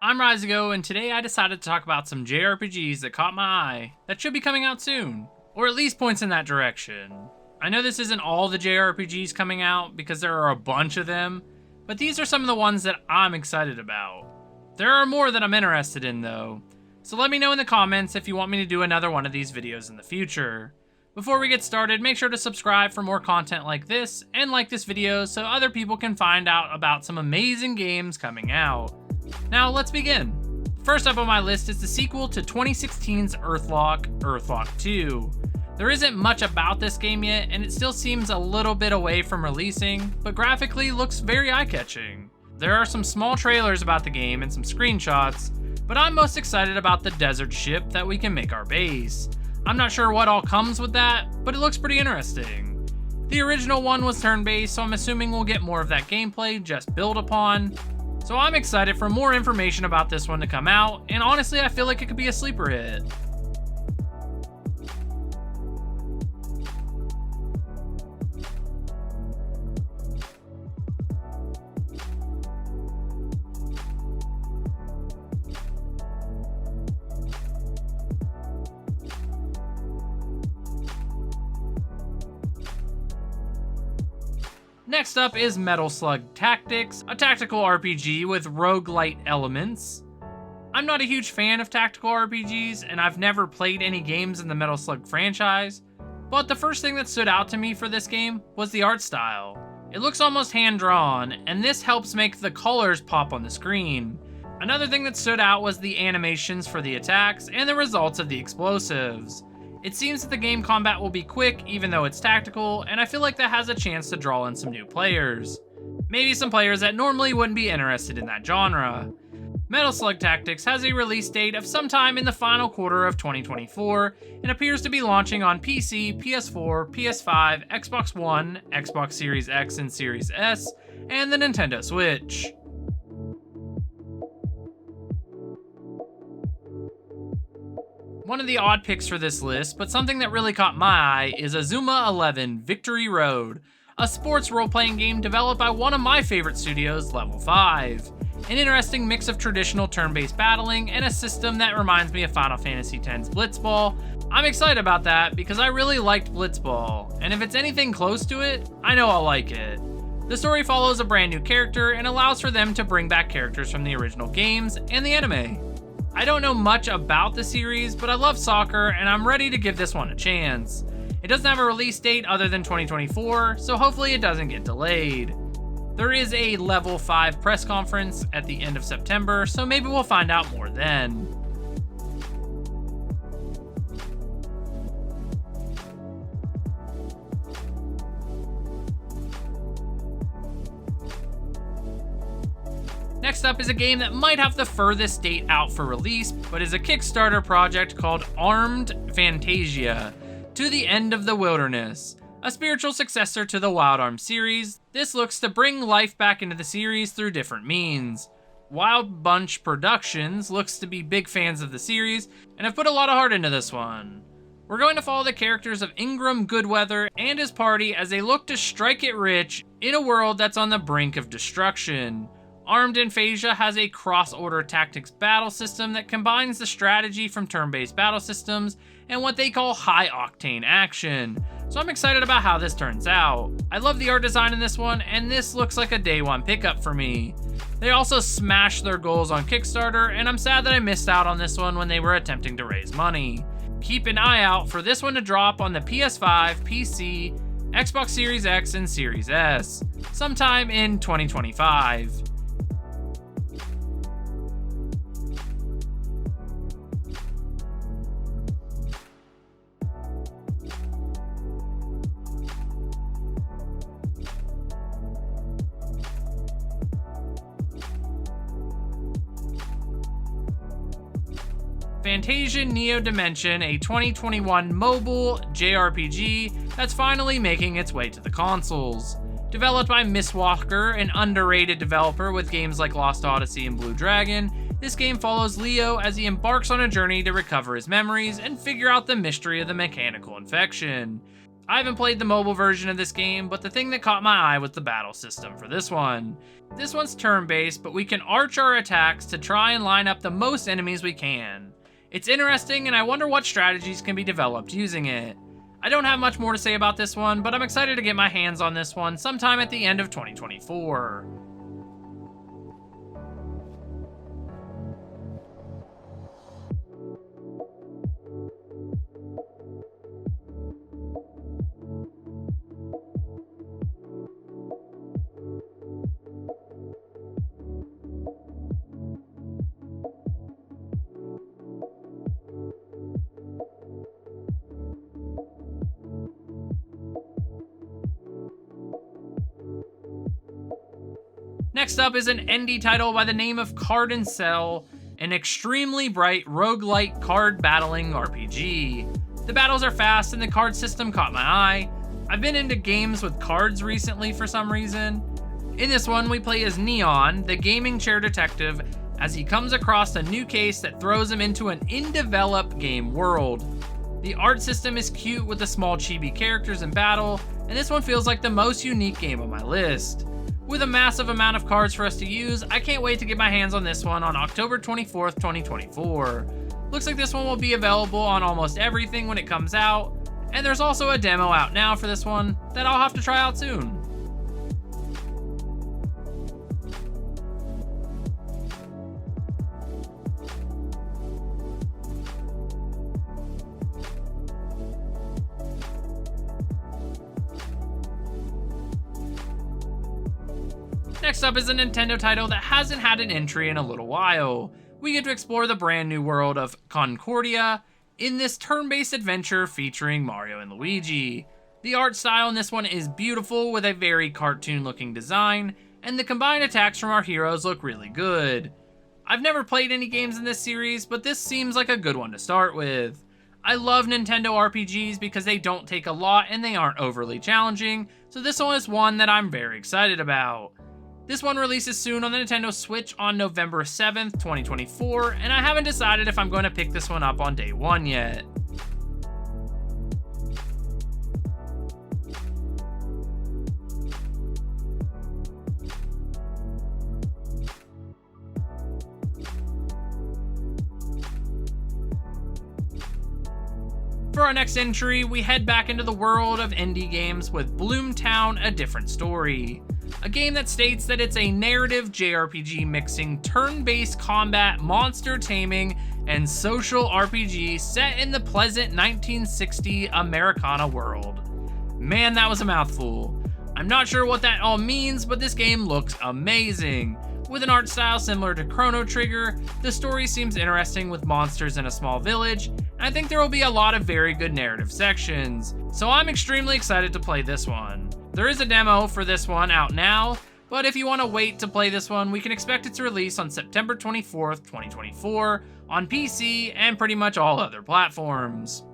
I'm Reisigo, and today I decided to talk about some JRPGs that caught my eye that should be coming out soon, or at least points in that direction. I know this isn't all the JRPGs coming out because there are a bunch of them, but these are some of the ones that I'm excited about. There are more that I'm interested in though, so let me know in the comments if you want me to do another one of these videos in the future. Before we get started, make sure to subscribe for more content like this, and like this video so other people can find out about some amazing games coming out. Now let's begin. First up on my list is the sequel to 2016's Earthlock II. There isn't much about this game yet, and it still seems a little bit away from releasing, but graphically looks very eye-catching. There are some small trailers about the game and some screenshots, but I'm most excited about the desert ship that we can make our base. I'm not sure what all comes with that, but it looks pretty interesting. The original one was turn-based, so I'm assuming we'll get more of that gameplay just built upon. So I'm excited for more information about this one to come out, and honestly I feel like it could be a sleeper hit. Next up is Metal Slug Tactics, a tactical RPG with roguelite elements. I'm not a huge fan of tactical RPGs, and I've never played any games in the Metal Slug franchise, but the first thing that stood out to me for this game was the art style. It looks almost hand-drawn, and this helps make the colors pop on the screen. Another thing that stood out was the animations for the attacks and the results of the explosives. It seems that the game combat will be quick even though it's tactical, and I feel like that has a chance to draw in some new players. Maybe some players that normally wouldn't be interested in that genre. Metal Slug Tactics has a release date of sometime in the final quarter of 2024, and appears to be launching on PC, PS4, PS5, Xbox One, Xbox Series X and Series S, and the Nintendo Switch. One of the odd picks for this list, but something that really caught my eye, is a Zuma 11 Victory Road, a sports role-playing game developed by one of my favorite studios, Level 5. An interesting mix of traditional turn-based battling and a system that reminds me of Final Fantasy X's Blitzball. I'm excited about that because I really liked Blitzball, and if it's anything close to it, I know I'll like it. The story follows a brand new character and allows for them to bring back characters from the original games and the anime. I don't know much about the series, but I love soccer and I'm ready to give this one a chance. It doesn't have a release date other than 2024, so hopefully it doesn't get delayed. There is a Level 5 press conference at the end of September, so maybe we'll find out more then. Next up is a game that might have the furthest date out for release, but is a Kickstarter project called Ref Fantasia, To the End of the Wilderness, a spiritual successor to the Wild Arms series. This looks to bring life back into the series through different means. Wild Bunch Productions looks to be big fans of the series, and have put a lot of heart into this one. We're going to follow the characters of Ingram Goodweather and his party as they look to strike it rich in a world that's on the brink of destruction. Ref Fantasia has a cross-order tactics battle system that combines the strategy from turn-based battle systems and what they call high-octane action. So I'm excited about how this turns out. I love the art design in this one, and this looks like a day one pickup for me. They also smashed their goals on Kickstarter, and I'm sad that I missed out on this one when they were attempting to raise money. Keep an eye out for this one to drop on the PS5, PC, Xbox Series X, and Series S, sometime in 2025. Fantasian Neo Dimension, a 2021 mobile JRPG that's finally making its way to the consoles. Developed by Mistwalker, an underrated developer with games like Lost Odyssey and Blue Dragon, this game follows Leo as he embarks on a journey to recover his memories and figure out the mystery of the mechanical infection. I haven't played the mobile version of this game, but the thing that caught my eye was the battle system for this one. This one's turn-based, but we can arch our attacks to try and line up the most enemies we can. It's interesting, and I wonder what strategies can be developed using it. I don't have much more to say about this one, but I'm excited to get my hands on this one sometime at the end of 2024. Next up is an indie title by the name of Carden Cell, an extremely bright roguelike card battling RPG. The battles are fast and the card system caught my eye. I've been into games with cards recently for some reason. In this one, we play as Neon, the gaming chair detective, as he comes across a new case that throws him into an in-develop game world. The art system is cute with the small chibi characters in battle, and this one feels like the most unique game on my list. With a massive amount of cards for us to use, I can't wait to get my hands on this one on October 24th, 2024. Looks like this one will be available on almost everything when it comes out, and there's also a demo out now for this one that I'll have to try out soon. Next up is a Nintendo title that hasn't had an entry in a little while. We get to explore the brand new world of Concordia in this turn-based adventure featuring Mario and Luigi. The art style in this one is beautiful with a very cartoon-looking design, and the combined attacks from our heroes look really good. I've never played any games in this series, but this seems like a good one to start with. I love Nintendo RPGs because they don't take a lot and they aren't overly challenging, so this one is one that I'm very excited about. This one releases soon on the Nintendo Switch on November 7th, 2024, and I haven't decided if I'm going to pick this one up on day one yet. For our next entry, we head back into the world of indie games with Bloomtown: A Different Story. A game that states that it's a narrative JRPG mixing turn-based combat, monster taming, and social RPG set in the pleasant 1960 Americana world. Man, that was a mouthful. I'm not sure what that all means, but this game looks amazing. With an art style similar to Chrono Trigger, the story seems interesting with monsters in a small village, and I think there will be a lot of very good narrative sections, so I'm extremely excited to play this one. There is a demo for this one out now, but if you want to wait to play this one, we can expect its release on September 24th, 2024 on PC and pretty much all other platforms.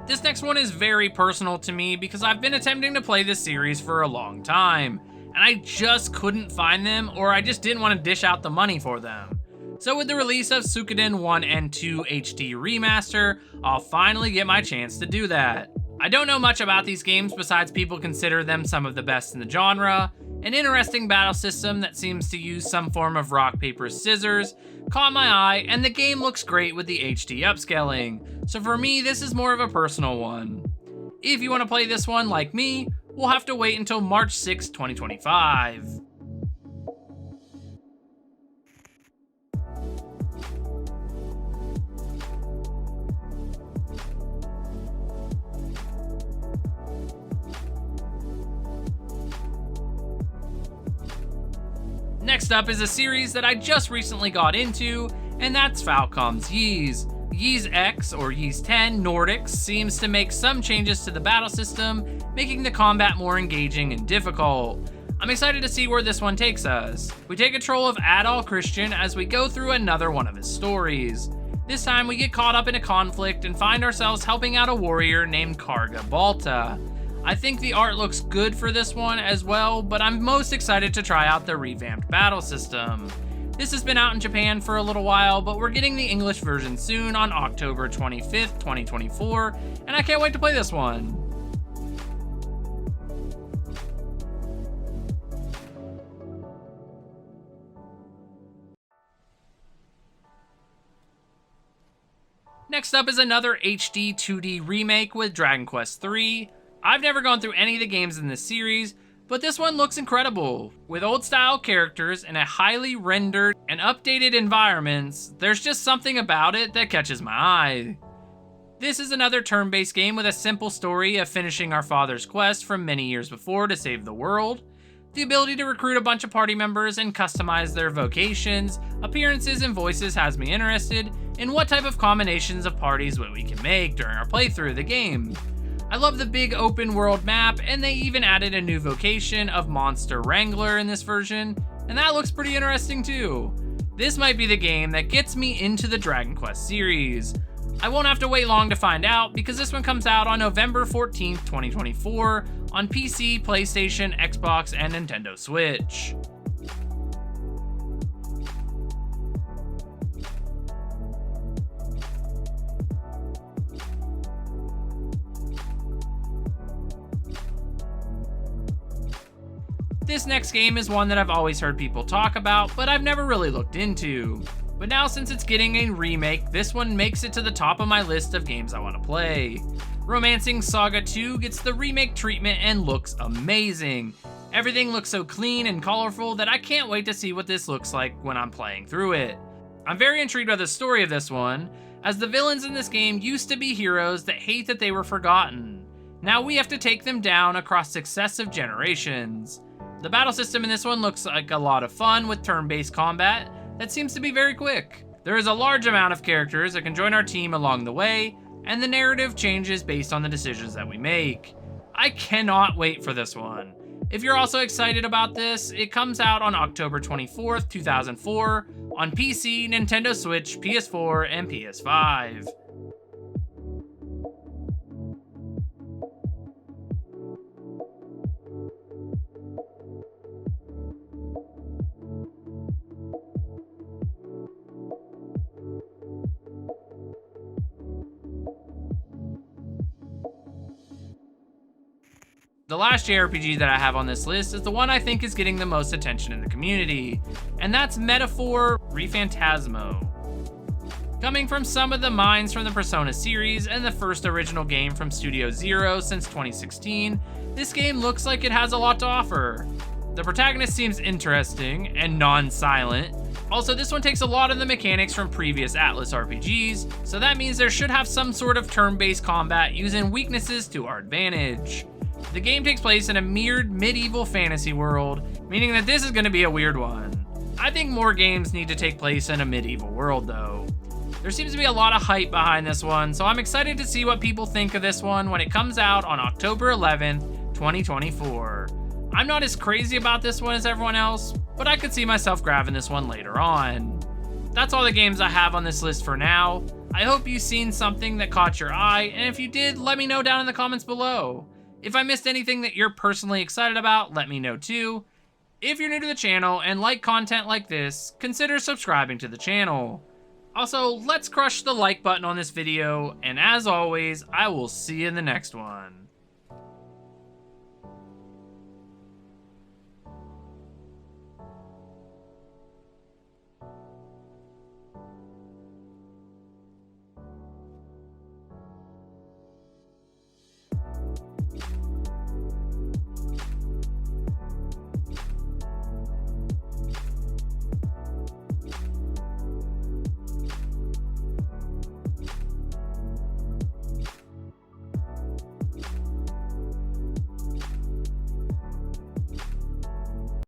This next one is very personal to me because I've been attempting to play this series for a long time, and I just couldn't find them, or I just didn't want to dish out the money for them. So with the release of Suikoden 1 and 2 HD Remaster, I'll finally get my chance to do that. I don't know much about these games besides people consider them some of the best in the genre. An interesting battle system that seems to use some form of rock, paper, scissors caught my eye, and the game looks great with the HD upscaling. So for me, this is more of a personal one. If you want to play this one like me, we'll have to wait until March 6, 2025. Next up is a series that I just recently got into, and that's Falcom's Ys. Ys X, or Ys 10 Nordics, seems to make some changes to the battle system, making the combat more engaging and difficult. I'm excited to see where this one takes us. We take control of Adol Christian as we go through another one of his stories. This time we get caught up in a conflict and find ourselves helping out a warrior named Karga Balta. I think the art looks good for this one as well, but I'm most excited to try out the revamped battle system. This has been out in Japan for a little while, but we're getting the English version soon on October 25th, 2024, and I can't wait to play this one. Next up is another HD 2D remake with Dragon Quest III. I've never gone through any of the games in this series, but this one looks incredible. With old style characters and a highly rendered and updated environments, there's just something about it that catches my eye. This is another turn-based game with a simple story of finishing our father's quest from many years before to save the world. The ability to recruit a bunch of party members and customize their vocations, appearances, and voices has me interested in what type of combinations of parties we can make during our playthrough of the game. I love the big open world map, and they even added a new vocation of Monster Wrangler in this version, and that looks pretty interesting too. This might be the game that gets me into the Dragon Quest series. I won't have to wait long to find out because this one comes out on November 14th, 2024 on PC, PlayStation, Xbox, and Nintendo Switch. This next game is one that I've always heard people talk about, but I've never really looked into. But now since it's getting a remake, this one makes it to the top of my list of games I want to play. Romancing Saga 2 gets the remake treatment and looks amazing. Everything looks so clean and colorful that I can't wait to see what this looks like when I'm playing through it. I'm very intrigued by the story of this one, as the villains in this game used to be heroes that hate that they were forgotten. Now we have to take them down across successive generations. The battle system in this one looks like a lot of fun with turn-based combat that seems to be very quick. There is a large amount of characters that can join our team along the way, and the narrative changes based on the decisions that we make. I cannot wait for this one. If you're also excited about this, it comes out on October 24th, 2004 on PC, Nintendo Switch, PS4, and PS5. The last JRPG that I have on this list is the one I think is getting the most attention in the community, and that's Metaphor Rephantasmo. Coming from some of the minds from the Persona series and the first original game from Studio Zero since 2016, this game looks like it has a lot to offer. The protagonist seems interesting and non-silent. Also, this one takes a lot of the mechanics from previous Atlas RPGs, so that means there should have some sort of turn-based combat using weaknesses to our advantage. The game takes place in a mirrored medieval fantasy world, meaning that this is going to be a weird one. I think more games need to take place in a medieval world though. There seems to be a lot of hype behind this one, so I'm excited to see what people think of this one when it comes out on October 11th, 2024. I'm not as crazy about this one as everyone else, but I could see myself grabbing this one later on. That's all the games I have on this list for now. I hope you've seen something that caught your eye, and if you did, let me know down in the comments below. If I missed anything that you're personally excited about, let me know too. If you're new to the channel and like content like this, consider subscribing to the channel. Also, let's crush the like button on this video, and as always, I will see you in the next one.